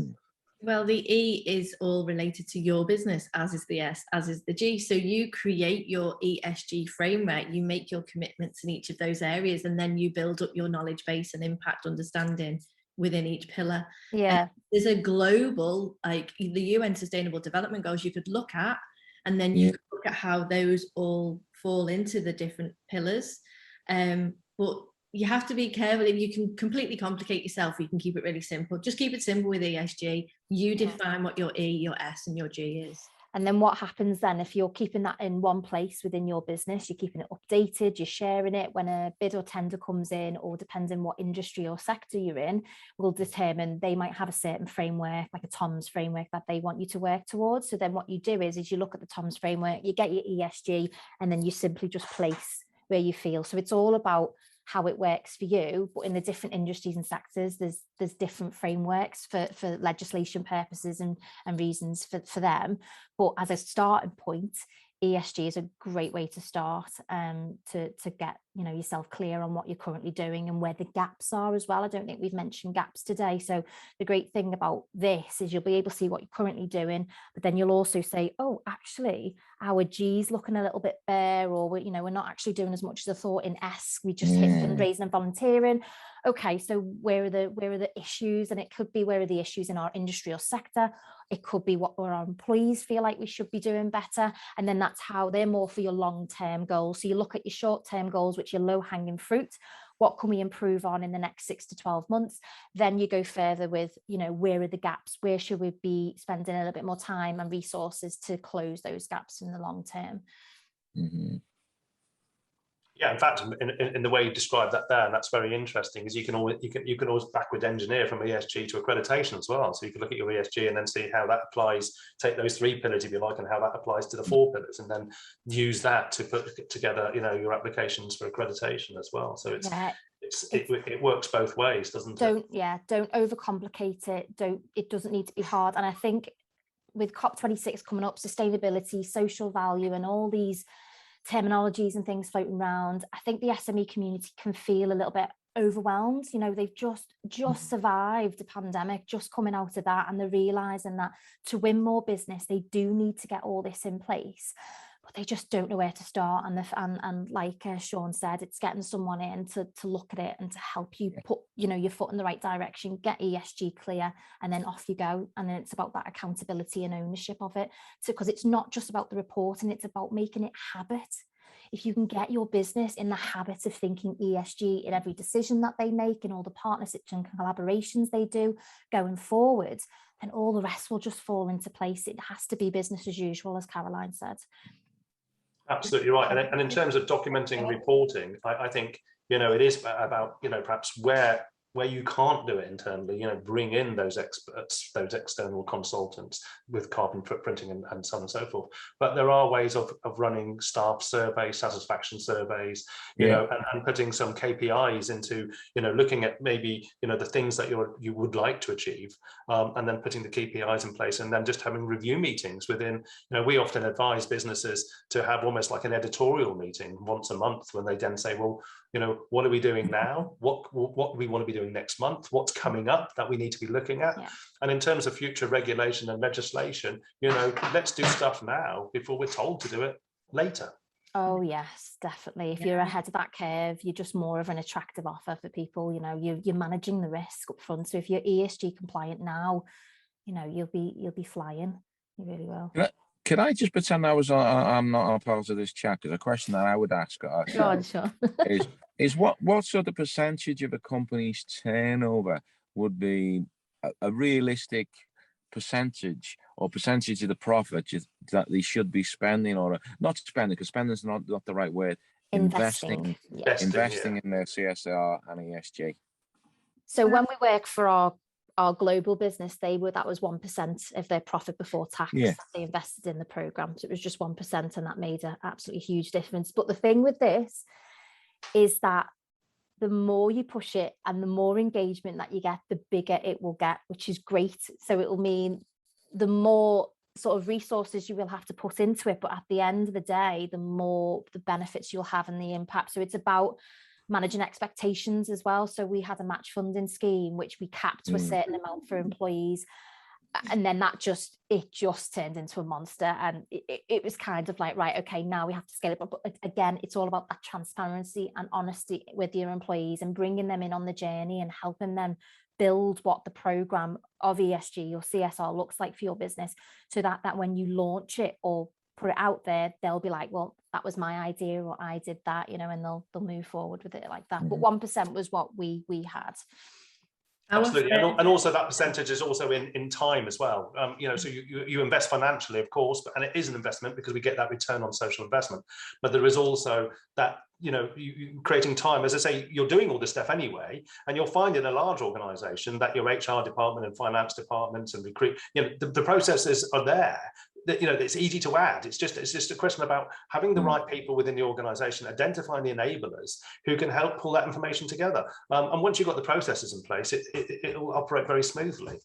Well, the E is all related to your business, as is the S, as is the G. So you create your ESG framework, you make your commitments in each of those areas, and then you build up your knowledge base and impact understanding within each pillar. Yeah. There's a global, like the UN Sustainable Development Goals you could look at, and then you could look at how those all fall into the different pillars. But you have to be careful. If you can completely complicate yourself, you can keep it really simple. Just keep it simple with ESG. You define what your E, your S, and your G is. And then what happens then if you're keeping that in one place within your business, you're keeping it updated, you're sharing it when a bid or tender comes in, or depending what industry or sector you're in, will determine they might have a certain framework, like a TOMS framework that they want you to work towards. So then what you do is you look at the TOMS framework, you get your ESG, and then you simply just place where you feel. So it's all about how it works for you, but in the different industries and sectors, there's different frameworks for legislation purposes and reasons for them. But as a starting point, ESG is a great way to start to get, you know, yourself clear on what you're currently doing and where the gaps are as well. I don't think we've mentioned gaps today. So the great thing about this is you'll be able to see what you're currently doing, but then you'll also say, oh, actually, our G's looking a little bit bare, or we're not actually doing as much as I thought in S. We just hit fundraising and volunteering. Okay, so where are the issues? And it could be, where are the issues in our industry or sector? It could be what our employees feel like we should be doing better. And then that's how they're more for your long-term goals. So you look at your short-term goals, which are low-hanging fruit. What can we improve on in the next 6 to 12 months? Then you go further with, where are the gaps? Where should we be spending a little bit more time and resources to close those gaps in the long term? Mm-hmm. Yeah, in fact, in the way you described that there, and that's very interesting, is you can always backward engineer from ESG to accreditation as well. So you can look at your ESG and then see how that applies, take those 3 pillars, if you like, and how that applies to the 4 pillars, and then use that to put together, your applications for accreditation as well. So it works both ways, doesn't it? Don't overcomplicate it. It doesn't need to be hard. And I think with COP26 coming up, sustainability, social value, and all these terminologies and things floating around, I think the SME community can feel a little bit overwhelmed. You know, they've just survived a pandemic, just coming out of that, and they're realizing that to win more business, they do need to get all this in place, but they just don't know where to start. And like Sean said, it's getting someone in to look at it and to help you put, you know, your foot in the right direction, get ESG clear, and then off you go. And then it's about that accountability and ownership of it. So, because it's not just about the reporting, it's about making it habit. If you can get your business in the habit of thinking ESG in every decision that they make, in all the partnerships and collaborations they do going forward, then all the rest will just fall into place. It has to be business as usual, as Caroline said. Absolutely right. And in terms of documenting and reporting, I think, you know, it is about, you know, perhaps where you can't do it internally, you know, bring in those experts, those external consultants with carbon footprinting and so on and so forth. But there are ways of running staff surveys, satisfaction surveys, you know, and putting some KPIs into, you know, looking at maybe, you know, the things that you would like to achieve, and then putting the KPIs in place, and then just having review meetings within, you know, we often advise businesses to have almost like an editorial meeting once a month, when they then say, well, you know, what are we doing now? What do we want to be doing next month? What's coming up that we need to be looking at? Yeah. And in terms of future regulation and legislation, you know, let's do stuff now before we're told to do it later. Oh yes, definitely. If you're ahead of that curve, you're just more of an attractive offer for people. You know, you're managing the risk up front. So if you're ESG compliant now, you know, you'll be flying. You really will. Could I just pretend I'm not a part of this chat? Because a question that I would ask sure. is what sort of percentage of a company's turnover would be a realistic percentage, or percentage of the profit that they should be spending, or not spending, because spending is not the right word. Investing in their CSR and ESG. So when we work for our global business, that was 1% of their profit before tax that they invested in the program. So it was just 1%, and that made an absolutely huge difference. But the thing with this is that the more you push it and the more engagement that you get, the bigger it will get, which is great. So it will mean the more sort of resources you will have to put into it, but at the end of the day, the more the benefits you'll have and the impact. So it's about managing expectations as well. So we had a match funding scheme which we capped to a certain amount for employees, and then it just turned into a monster, and it was kind of like, right, okay, now we have to scale it. But again, it's all about that transparency and honesty with your employees, and bringing them in on the journey and helping them build what the program of ESG or CSR looks like for your business, so that when you launch it or put it out there, they'll be like, well, that was my idea, or I did that, you know, and they'll move forward with it like that. But 1% was what we had. Absolutely, and also that percentage is also in time as well. You know, so you invest financially, of course, and it is an investment because we get that return on social investment. But there is also that, you know, you creating time. As I say, you're doing all this stuff anyway, and you'll find in a large organisation that your HR department and finance departments and recruit, you know, the processes are there. That, you know, it's easy to add. It's just a question about having the right people within the organisation, identifying the enablers who can help pull that information together. And once you've got the processes in place, it will operate very smoothly.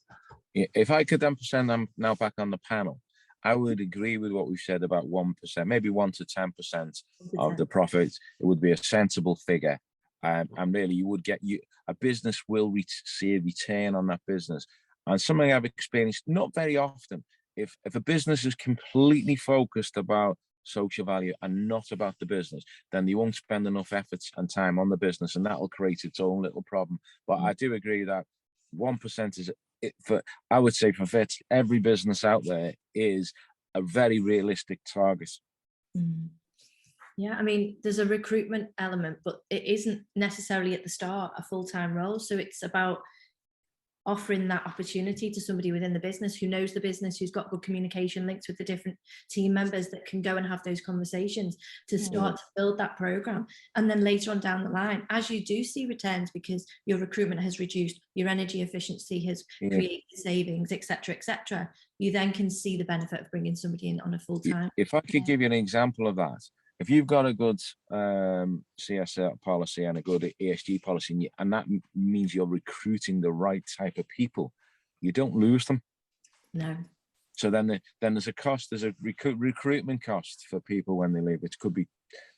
If I could then present them now back on the panel, I would agree with what we've said about 1%, maybe 1 to 10% of the profits. It would be a sensible figure, and really you would get a business will see a return on that business. And something I've experienced not very often. If a business is completely focused about social value and not about the business, then they won't spend enough effort and time on the business, and that will create its own little problem. But I do agree that 1% is, I would say, for every business out there, is a very realistic target. Yeah, I mean, there's a recruitment element, but it isn't necessarily at the start a full-time role. So it's about offering that opportunity to somebody within the business who knows the business, who's got good communication links with the different team members that can go and have those conversations to start to build that program. And then later on down the line, as you do see returns because your recruitment has reduced, your energy efficiency has created savings, etc., you then can see the benefit of bringing somebody in on a full time. If I could give you an example of that, if you've got a good CSR policy and a good ESG policy, and that means you're recruiting the right type of people, you don't lose them. No. So then there's a cost, there's a recruitment cost for people when they leave. It could be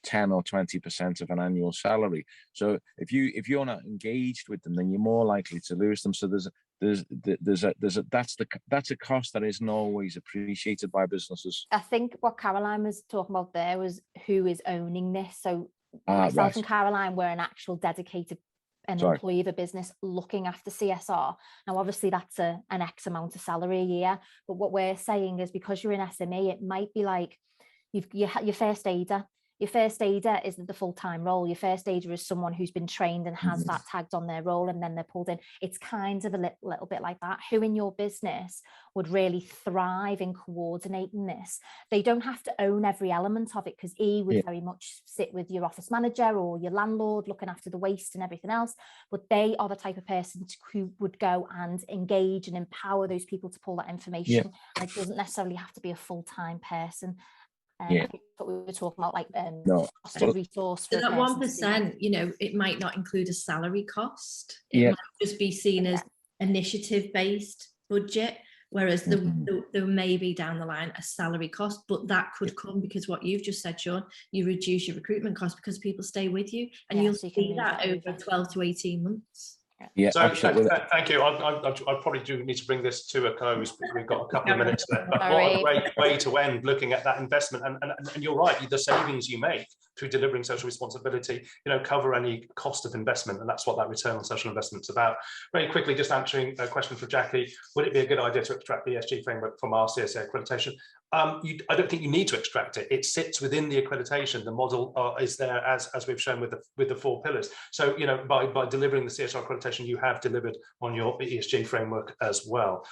10 or 20% of an annual salary. So if you're not engaged with them, then you're more likely to lose them. So that's a cost that isn't always appreciated by businesses. I think what Caroline was talking about there was who is owning this. So myself and Caroline were an actual dedicated employee of a business looking after CSR. Now, obviously, that's an X amount of salary a year. But what we're saying is, because you're an SME, it might be like your first aider. Your first aider isn't the full-time role. Your first aider is someone who's been trained and has that tagged on their role, and then they're pulled in. It's kind of a little bit like that. Who in your business would really thrive in coordinating this? They don't have to own every element of it, because would very much sit with your office manager or your landlord looking after the waste and everything else. But they are the type of person who would go and engage and empower those people to pull that information. And it doesn't necessarily have to be a full-time person. I think what we were talking about, like cost of resource. So that 1%, you know, it might not include a salary cost. It might just be seen as initiative-based budget, whereas there may be down the line a salary cost, but that could come because what you've just said, Sean, you reduce your recruitment cost because people stay with you, and you'll see that over 12 to 18 months. Yeah, so thank you. I probably do need to bring this to a close. We've got a couple of minutes left, but what a great way to end, looking at that investment. And you're right, the savings you make through delivering social responsibility, you know, cover any cost of investment, and that's what that return on social investment is about. Very quickly, just answering a question for Jackie: would it be a good idea to extract the ESG framework from our CSR accreditation? I don't think you need to extract it. It sits within the accreditation. The model is there as we've shown with the 4 pillars. So, you know, by delivering the CSR accreditation, you have delivered on your ESG framework as well.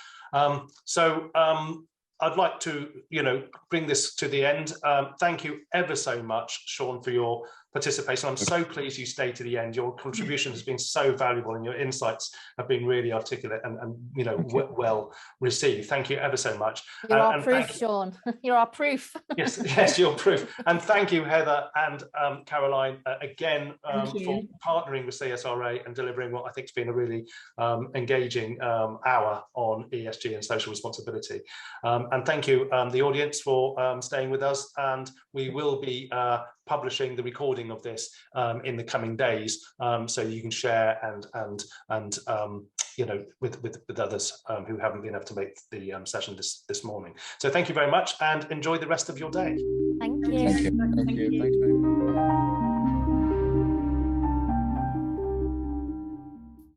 I'd like to, you know, bring this to the end. Thank you ever so much, Sean, for your participation. I'm so pleased you stayed to the end. Your contribution has been so valuable, and your insights have been really articulate and you know, well received. Thank you ever so much. You're our proof, Sean. You're our proof. Yes, you're proof. And thank you, Heather and Caroline, again, for partnering with CSRA and delivering what I think has been a really engaging hour on ESG and social responsibility. And thank you, the audience, for staying with us. And we will be publishing the recording of this in the coming days, so you can share and you know, with others who haven't been able to make the session this morning. So thank you very much, and enjoy the rest of your day. Thank you. Thank you. Thanks,